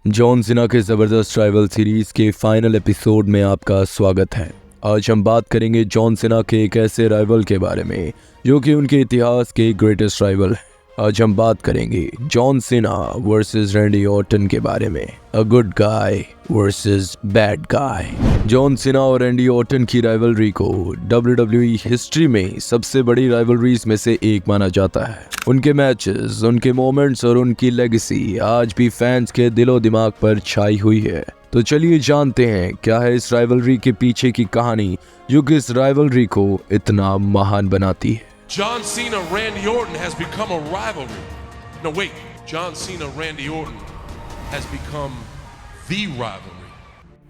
John Cena के ज़बरदस्त rival series के फाइनल एपिसोड में आपका स्वागत है। आज हम बात करेंगे जॉन सीना के एक ऐसे राइवल के बारे में जो कि उनके इतिहास के ग्रेटेस्ट राइवल है। आज हम बात करेंगे John Cena versus Randy Orton के बारे में, a good guy versus bad guy. John Cena और रैंडी ऑर्टन की राइवलरी को WWE हिस्ट्री में सबसे बड़ी राइवलरीज में से एक माना जाता है। उनके मैचेस, उनके मोमेंट्स और उनकी लेगेसी आज भी फैंस के दिलो दिमाग पर छाई हुई है। तो चलिए जानते हैं क्या है इस राइवलरी के पीछे की कहानी जो कि इस राइवलरी को इतना महान बनाती है। John Cena, Randy Orton has become a rivalry. No, wait. John Cena, Randy Orton has become the rivalry.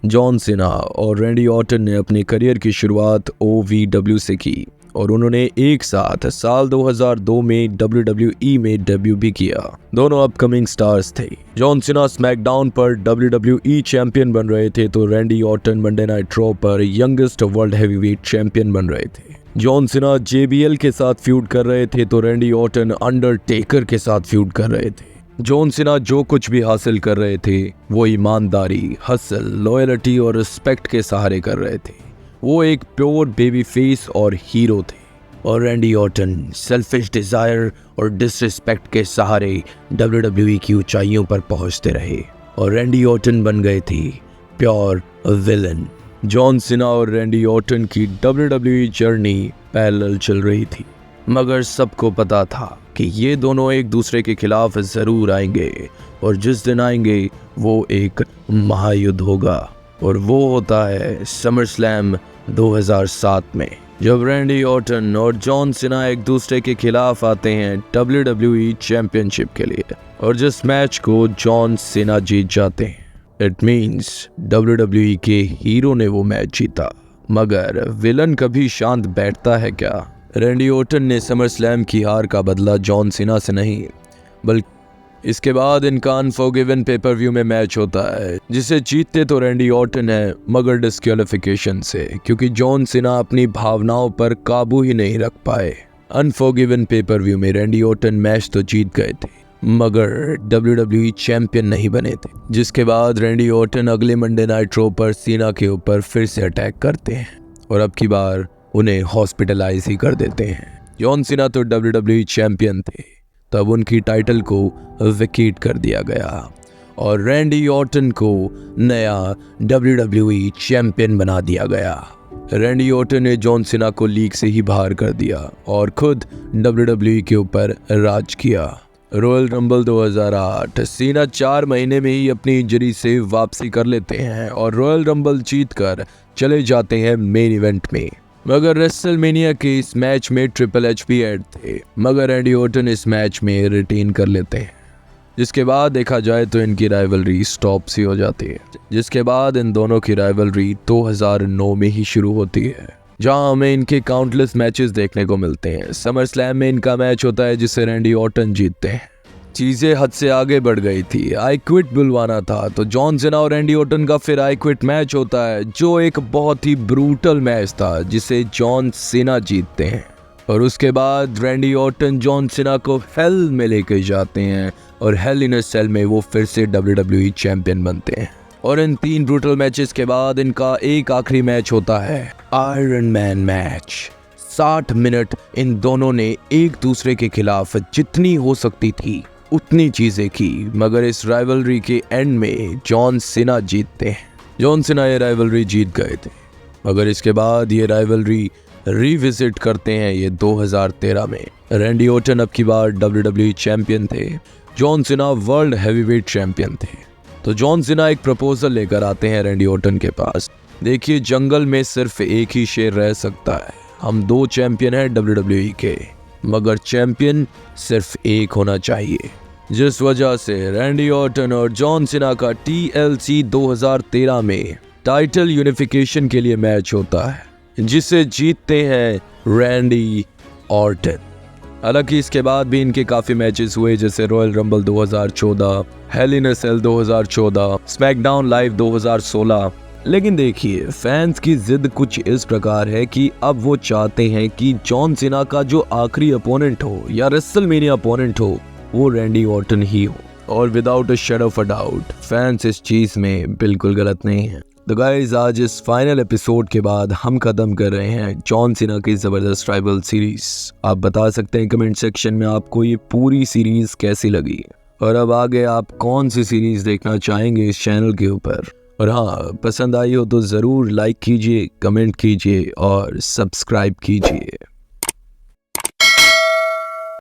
John Cena और रैंडी ऑर्टन ने अपने करियर की शुरुआत OVW से की और उन्होंने एक साथ साल 2002 में WWE में डेब्यू भी किया। दोनों अपकमिंग स्टार्स थे। जॉन सीना स्मैकडाउन पर WWE चैंपियन बन रहे थे तो Randy Orton Monday night raw पर यंगेस्ट वर्ल्ड हैवीवेट चैंपियन बन रहे थे। जॉन सीना JBL के साथ फ्यूड कर रहे थे तो रैंडी ऑर्टन अंडरटेकर के साथ फ्यूड कर रहे थे। जॉन सीना जो कुछ भी हासिल कर रहे थे वो ईमानदारी, हसल, लॉयल्टी और रिस्पेक्ट के सहारे कर रहे थे। वो एक प्योर बेबी फेस और हीरो थे। और रैंडी ऑर्टन सेल्फिश डिजायर और डिसरिस्पेक्ट के सहारे WWE की ऊंचाइयों पर पहुंचते रहे और रैंडी ऑर्टन बन गए थे प्योर विलन। जॉन सीना और रैंडी ऑर्टन की WWE जर्नी पैरेलल चल रही थी, मगर सबको पता था कि ये दोनों एक दूसरे के खिलाफ जरूर आएंगे और जिस दिन आएंगे वो एक महायुद्ध होगा और वो होता है समरस्लैम 2007 में, जब रैंडी ऑर्टन और जॉन सीना एक दूसरे के खिलाफ आते हैं WWE चैंपियनशिप के लिए और जिस मैच को जॉन सीना जीत जाते हैं। इट मीन्स WWE के हीरो ने वो मैच जीता, मगर विलन कभी शांत बैठता है क्या? रैंडी ऑर्टन ने समरस्लैम की हार का बदला जॉन सीना से नहीं, बल्कि इसके बाद इनका अनफॉरगिवन पेपर व्यू में मैच होता है जिसे जीतते तो रैंडी ऑर्टन है मगर डिस्क्वालिफिकेशन से, क्योंकि जॉन सीना अपनी भावनाओं पर काबू ही नहीं रख पाए। अनफॉरगिवन पेपर व्यू में रैंडी ऑर्टन मैच तो जीत गए थे मगर WWE चैंपियन नहीं बने थे, जिसके बाद रैंडी ऑर्टन अगले मंडे नाइट रॉ पर सीना के ऊपर फिर से अटैक करते हैं और अब की बार उन्हें हॉस्पिटलाइज ही कर देते हैं। जॉन सीना तो WWE चैंपियन थे, तब उनकी टाइटल को वेकेट कर दिया गया और रैंडी ऑर्टन को नया WWE चैंपियन बना दिया गया। रैंडी ऑर्टन ने जॉन सीना को लीग से ही बाहर कर दिया और खुद WWE के ऊपर राज किया। रॉयल रंबल 2008 सीना 4 महीने में ही अपनी इंजरी से वापसी कर लेते हैं और रॉयल रंबल जीतकर चले जाते हैं मेन इवेंट में, मगर रेसलमेनिया के इस मैच में ट्रिपल एच भी ऐड थे, मगर रैंडी ऑर्टन इस मैच में रिटेन कर लेते हैं, जिसके बाद देखा जाए तो इनकी राइवलरी स्टॉप सी हो जाती है। जिसके बाद इन दोनों की राइवलरी 2009 में ही शुरू होती है, जहां हमें इनके काउंटलेस मैचेस देखने को मिलते हैं। समर स्लैम में इनका मैच होता है जिसे रैंडी ऑर्टन जीतते हैं। चीजें हद से आगे बढ़ गई थी, आई क्विट बुलवाना था तो जॉन सीना और रैंडी ऑर्टन का फिर आई क्विट मैच होता है जो एक बहुत ही ब्रूटल मैच था जिसे जॉन सीना जीतते हैं और उसके बाद रैंडी ऑर्टन जॉन सीना को हेल में लेके जाते हैं और हेल इन अ सेल में वो फिर से WWE चैंपियन बनते हैं। और इन 3 ब्रूटल मैचेस के बाद इनका एक आखिरी मैच होता है iron man match. 60 minute in दोनों ने एक दूसरे के खिलाफ जितनी हो सकती थी उतनी चीजें की, मगर इस राइवलरी के एंड में जॉन सीना जीतते हैं। जॉन सीना ये राइवलरी जीत गए थे, मगर इसके बाद ये राइवलरी रिविजिट करते हैं ये 2013 में। रैंडी ऑर्टन अब की बार WWE चैंपियन थे, John Cena world heavyweight champion थे। तो जॉन सीना एक प्रपोजल लेकर आते हैं रैंडी ऑर्टन के पास। देखिए, जंगल में सिर्फ एक ही शेर रह सकता है। हम 2 चैंपियन हैं WWE के, मगर चैंपियन सिर्फ एक होना चाहिए। जिस वजह से रैंडी ऑर्टन और जॉन सीना का TLC 2013 में टाइटल यूनिफिकेशन के लिए मैच होता है, जिसे जीतते हैं रैंडी ऑर्टन। हालांकि इसके बाद भी इनके काफी मैचेस हुए, जैसे रॉयल रंबल 2014, हेल इन अ सेल 2014, स्मैकडाउन लाइव 2016। लेकिन देखिए, फैंस की जिद कुछ इस प्रकार है कि अब वो चाहते हैं कि जॉन सीना का जो आखिरी अपोनेंट हो या रेसलमेनिया अपोनेंट हो वो रैंडी ऑर्टन ही हो। और without a shadow of a doubt fans इस चीज में बिल्कुल गलत नहीं है। तो गाइस आज इस फाइनल एपिसोड के बाद हम खत्म कर रहे हैं जॉन सीना की जबरदस्त ट्राइबल सीरीज। आप बता सकते हैं कमेंट सेक्शन में आपको ये पूरी सीरीज कैसी लगी और अब आगे आप कौन सी सीरीज देखना चाहेंगे इस चैनल के ऊपर। और हाँ, पसंद आई हो तो ज़रूर लाइक कीजिए, कमेंट कीजिए और सब्सक्राइब कीजिए।